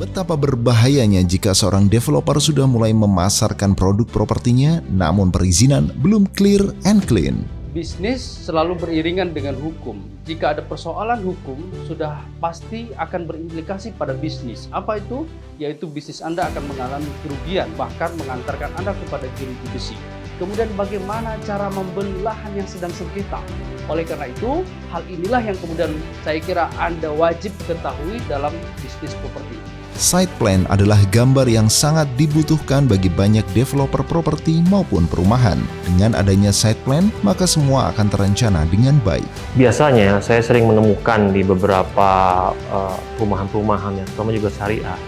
Betapa berbahayanya jika seorang developer sudah mulai memasarkan produk propertinya, namun perizinan belum clear and clean. Bisnis selalu beriringan dengan hukum. Jika ada persoalan hukum, sudah pasti akan berimplikasi pada bisnis. Apa itu? Yaitu bisnis Anda akan mengalami kerugian, bahkan mengantarkan Anda kepada jeruji besi. Kemudian bagaimana cara membeli lahan yang sedang sengketa? Oleh karena itu, hal inilah yang kemudian saya kira Anda wajib ketahui dalam bisnis properti. Site plan adalah gambar yang sangat dibutuhkan bagi banyak developer properti maupun perumahan. Dengan adanya site plan, maka semua akan terencana dengan baik. Biasanya saya sering menemukan di beberapa perumahan-perumahan, terutama juga syariah,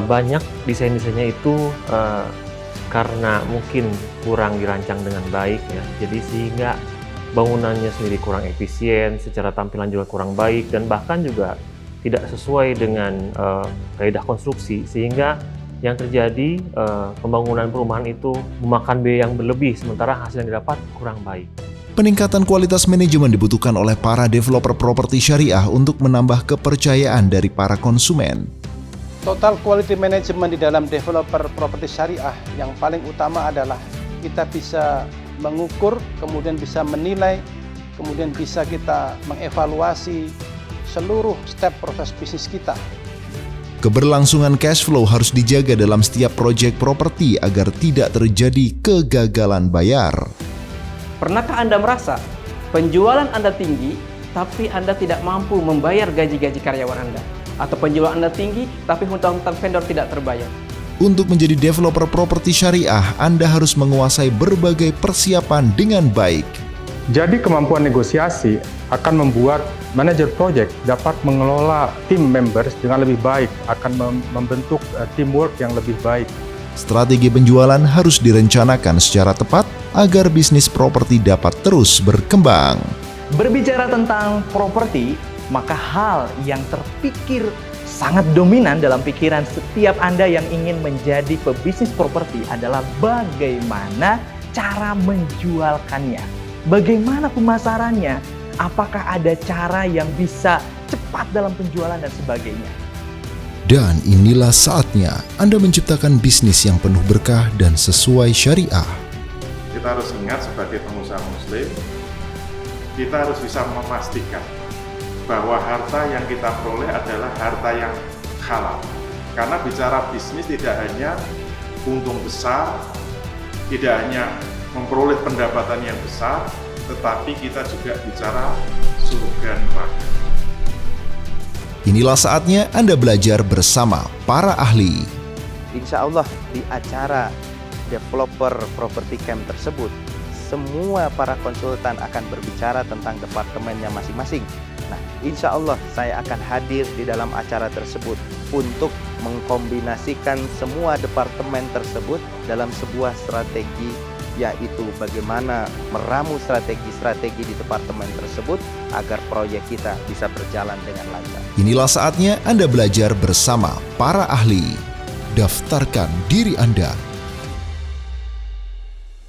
banyak desain-desainnya itu karena mungkin kurang dirancang dengan baik, ya. Jadi sehingga bangunannya sendiri kurang efisien, secara tampilan juga kurang baik, dan bahkan juga tidak sesuai dengan kaidah konstruksi, sehingga yang terjadi pembangunan perumahan itu memakan biaya yang berlebih, sementara hasil yang didapat kurang baik. Peningkatan kualitas manajemen dibutuhkan oleh para developer properti syariah untuk menambah kepercayaan dari para konsumen. Total quality management di dalam developer properti syariah yang paling utama adalah kita bisa mengukur, kemudian bisa menilai, kemudian bisa kita mengevaluasi seluruh step proses bisnis kita. Keberlangsungan cash flow harus dijaga dalam setiap proyek properti agar tidak terjadi kegagalan bayar. Pernahkah Anda merasa penjualan Anda tinggi, tapi Anda tidak mampu membayar gaji-gaji karyawan Anda? Atau penjualan Anda tinggi, tapi hutang-hutang vendor tidak terbayar? Untuk menjadi developer properti syariah, Anda harus menguasai berbagai persiapan dengan baik. Jadi kemampuan negosiasi akan membuat manajer project dapat mengelola tim members dengan lebih baik, akan membentuk teamwork yang lebih baik. Strategi penjualan harus direncanakan secara tepat agar bisnis properti dapat terus berkembang. Berbicara tentang properti, maka hal yang terpikir sangat dominan dalam pikiran setiap Anda yang ingin menjadi pebisnis properti adalah bagaimana cara menjualkannya. Bagaimana pemasarannya? Apakah ada cara yang bisa cepat dalam penjualan dan sebagainya? Dan inilah saatnya Anda menciptakan bisnis yang penuh berkah dan sesuai syariah. Kita harus ingat sebagai pengusaha muslim, kita harus bisa memastikan bahwa harta yang kita peroleh adalah harta yang halal. Karena bicara bisnis tidak hanya untung besar, tidak hanya memperoleh pendapatan yang besar, tetapi kita juga bicara surga neraka. Inilah saatnya Anda belajar bersama para ahli. Insya Allah di acara developer property camp tersebut, semua para konsultan akan berbicara tentang departemennya masing-masing. Nah, insya Allah saya akan hadir di dalam acara tersebut untuk mengkombinasikan semua departemen tersebut dalam sebuah strategi, yaitu bagaimana meramu strategi-strategi di departemen tersebut agar proyek kita bisa berjalan dengan lancar. Inilah saatnya Anda belajar bersama para ahli. Daftarkan diri Anda